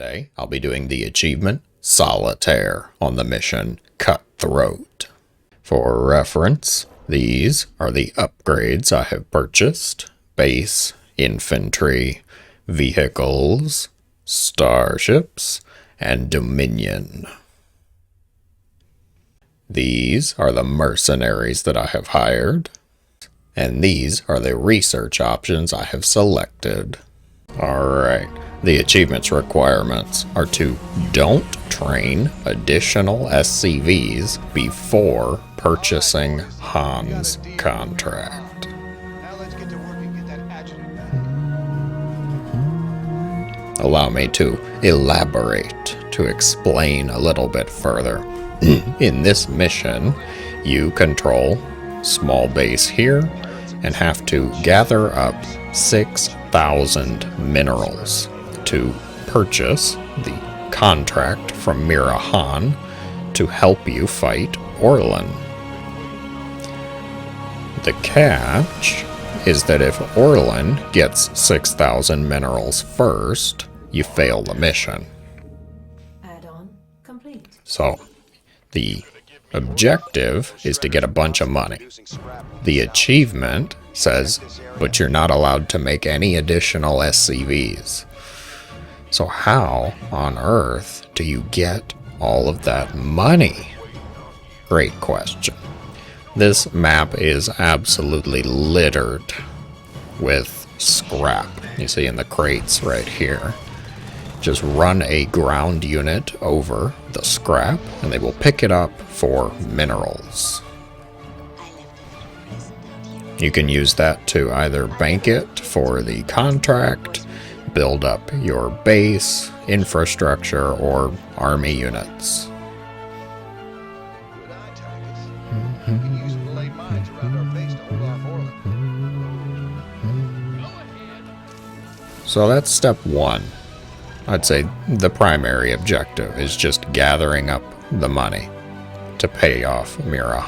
Today, I'll be doing the achievement Solitaire on the mission Cutthroat. For reference, these are the upgrades I have purchased: base, infantry, vehicles, starships, and dominion. These are the mercenaries that I have hired, and these are the research options I have selected. Alright, the achievements requirements are to don't train additional SCVs before purchasing Han's contract. Allow me to elaborate, to explain a little bit further. In this mission, you control small base here and have to gather up 6,000 minerals to purchase the contract from Mira to help you fight Orlan. The catch is that if Orlan gets 6,000 minerals first, you fail the mission. Add-on complete. So, the objective is to get a bunch of money. The achievement says, but you're not allowed to make any additional SCVs. So how on earth do you get all of that money? Great question. This map is absolutely littered with scrap. You see in the crates right here. Just run a ground unit over the scrap and they will pick it up for minerals. You can use that to either bank it for the contract, build up your base, infrastructure, or army units. So that's step one. I'd say the primary objective is just gathering up the money to pay off Mira.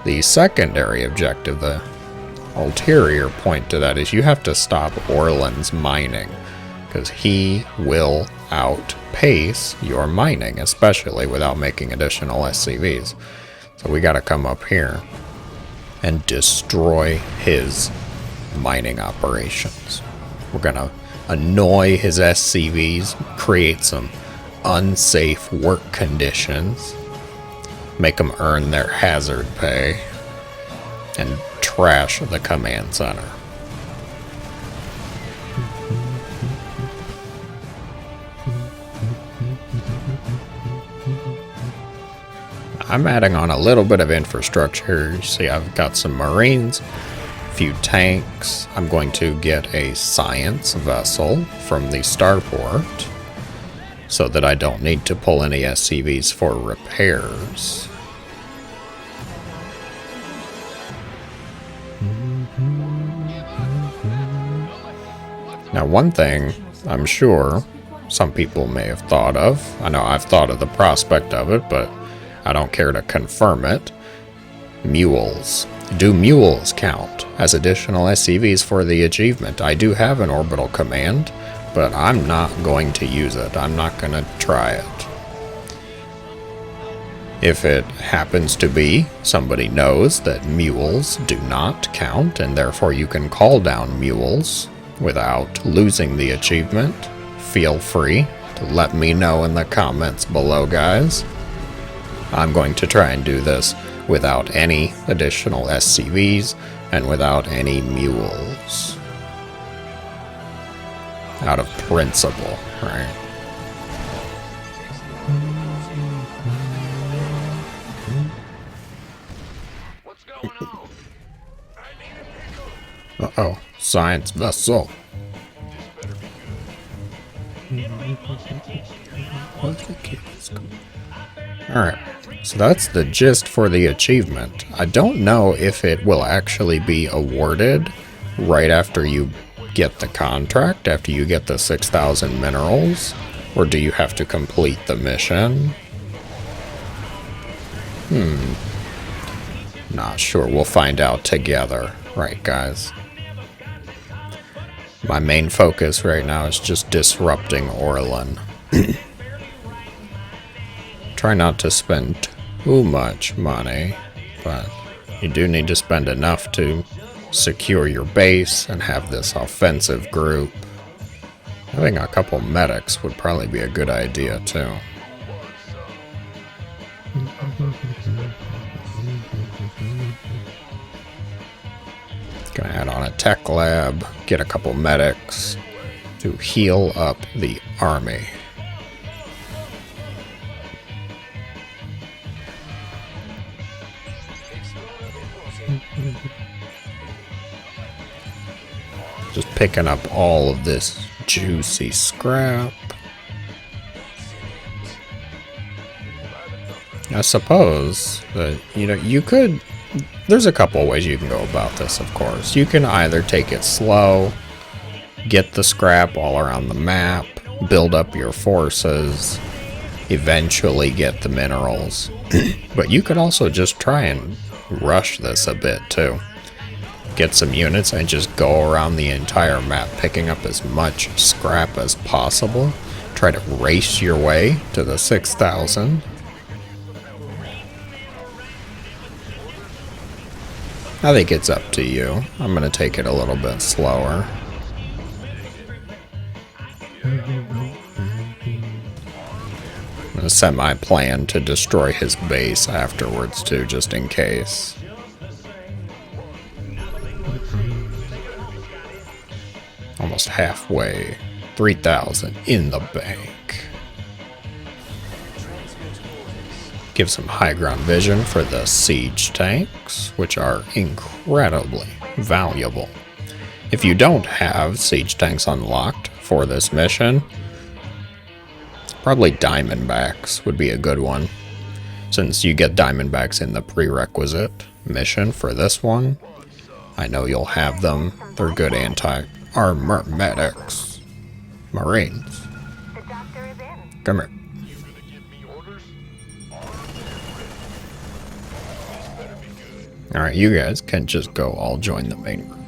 The secondary objective, the ulterior point to that, is you have to stop Orlan's mining, because he will outpace your mining, especially without making additional SCVs. So we got to come up here and destroy his mining operations. We're going to annoy his SCVs, create some unsafe work conditions, make them earn their hazard pay, and trash the command center. I'm adding on a little bit of infrastructure. You see, I've got some Marines, a few tanks. I'm going to get a science vessel from the starport so that I don't need to pull any SCVs for repairs. Now, one thing I'm sure some people may have thought of, I know I've thought of the prospect of it, but I don't care to confirm it. MULES. Do MULES count as additional SCVs for the achievement? I do have an orbital command, but I'm not going to use it. I'm not going to try it. If it happens to be somebody knows that MULES do not count, and therefore you can call down MULES without losing the achievement, feel free to let me know in the comments below, guys. I'm going to try and do this without any additional SCVs and without any MULES. Out of principle, right? Uh-oh, science vessel. Alright, so that's the gist for the achievement. I don't know if it will actually be awarded right after you get the contract, after you get the 6,000 minerals, or do you have to complete the mission? Not sure. We'll find out together. Right, guys? My main focus right now is just disrupting Orlan. Try not to spend too much money, but you do need to spend enough to secure your base and have this offensive group. Having a couple medics would probably be a good idea too. Gonna add on a tech lab, get a couple medics to heal up the army. Just picking up all of this juicy scrap. I suppose that, you could... There's a couple ways you can go about this, of course. You can either take it slow, get the scrap all around the map, build up your forces, eventually get the minerals. But you could also just try and rush this a bit, too. Get some units and just go around the entire map, picking up as much scrap as possible. Try to race your way to the 6,000. I think it's up to you. I'm gonna take it a little bit slower. I'm gonna set my plan to destroy his base afterwards too, just in case. Almost halfway. 3,000 in the bank. Give some high ground vision for the siege tanks, which are incredibly valuable. If you don't have siege tanks unlocked for this mission, probably Diamondbacks would be a good one, since you get Diamondbacks in the prerequisite mission for this one. I know you'll have them. They're good anti-armor medics. Marines. Come here. Alright, you guys can just go all join the main group.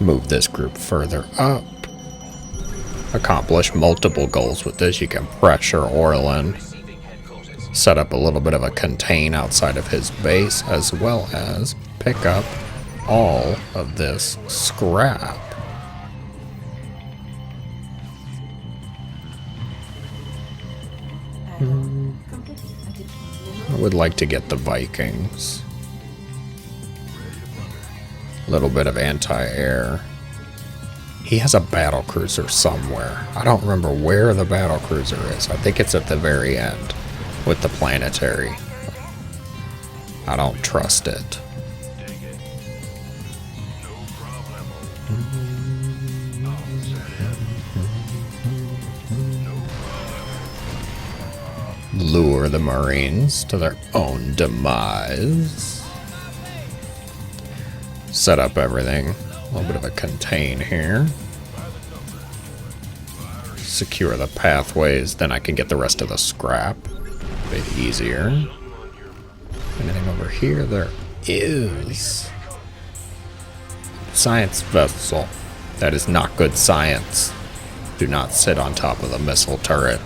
Move this group further up. Accomplish multiple goals with this. You can pressure Orlan. Set up a little bit of a contain outside of his base, as well as pick up all of this scrap. I would like to get the Vikings. A little bit of anti-air. He has a battle cruiser somewhere. I don't remember where the battle cruiser is. I think it's at the very end with the planetary. I don't trust it. Lure the Marines to their own demise. Set up everything. A little bit of a contain here. Secure the pathways, then I can get the rest of the scrap. A bit easier. Anything over here? There is. Science vessel. That is not good science. Do not sit on top of the missile turret.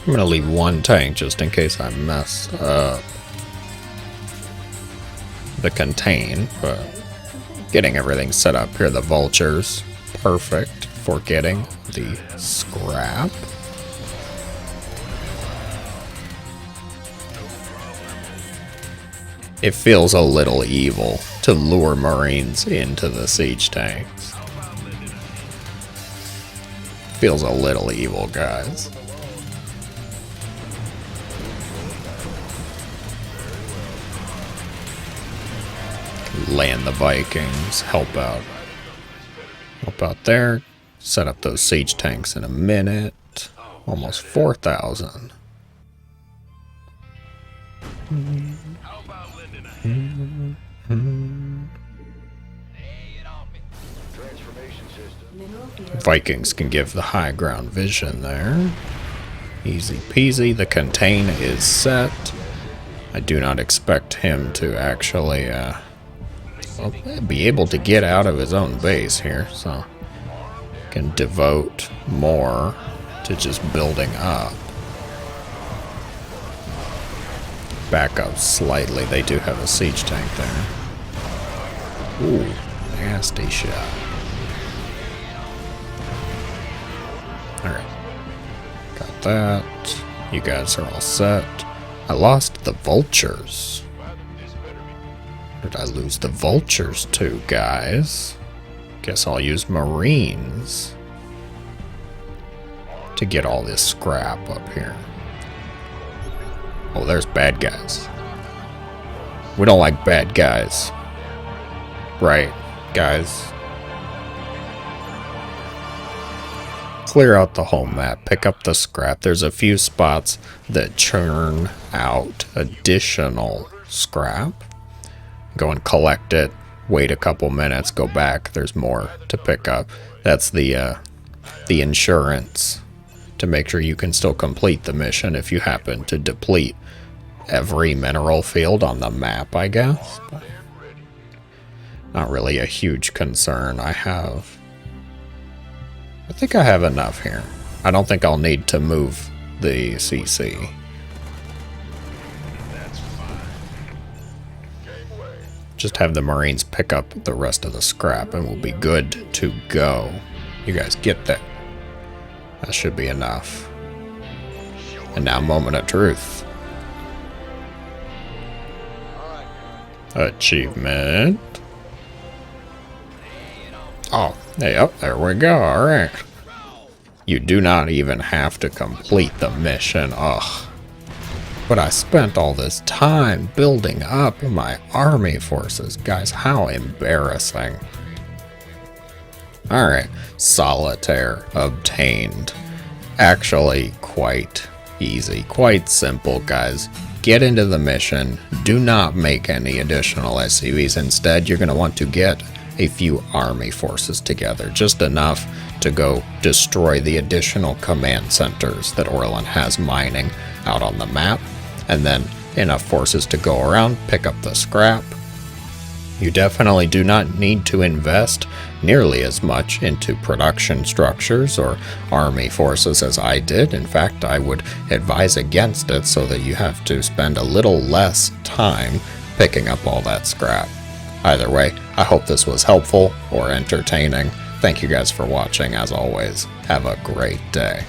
I'm gonna leave one tank just in case I mess up the contain, but getting everything set up here, the vultures, perfect for getting the scrap. It feels a little evil to lure Marines into the siege tanks. Feels a little evil, guys. Land the Vikings, help out there, set up those siege tanks in a minute. Almost 4,000. Vikings can give the high ground vision there. Easy peasy. The contain is set. I do not expect him to actually well, be able to get out of his own base here, so can devote more to just building up. Back up slightly. They do have a siege tank there. Ooh, nasty shot. Alright. Got that. You guys are all set. I lost the vultures. Where did I lose the vultures to, guys? Guess I'll use marines to get all this scrap up here. Oh, there's bad guys. We don't like bad guys. Right, guys. Clear out the whole map. Pick up the scrap. There's a few spots that churn out additional scrap. Go and collect it. Wait a couple minutes. Go back. There's more to pick up. That's the insurance to make sure you can still complete the mission if you happen to deplete every mineral field on the map, I guess. But not really a huge concern. I think I have enough here. I don't think I'll need to move the CC. Just have the Marines pick up the rest of the scrap and we'll be good to go. You guys get that? That should be enough. And now, moment of truth. Achievement. Oh, yep, there we go. Alright. You do not even have to complete the mission. Ugh. But I spent all this time building up my army forces. Guys, how embarrassing. Alright, Solitaire obtained. Actually, quite easy, quite simple, guys. Get into the mission. Do not make any additional SCVs. Instead, you're going to want to get a few army forces together. Just enough to go destroy the additional command centers that Orlan has mining out on the map. And then enough forces to go around, pick up the scrap. You definitely do not need to invest nearly as much into production structures or army forces as I did. In fact, I would advise against it so that you have to spend a little less time picking up all that scrap. Either way, I hope this was helpful or entertaining. Thank you guys for watching. As always, have a great day.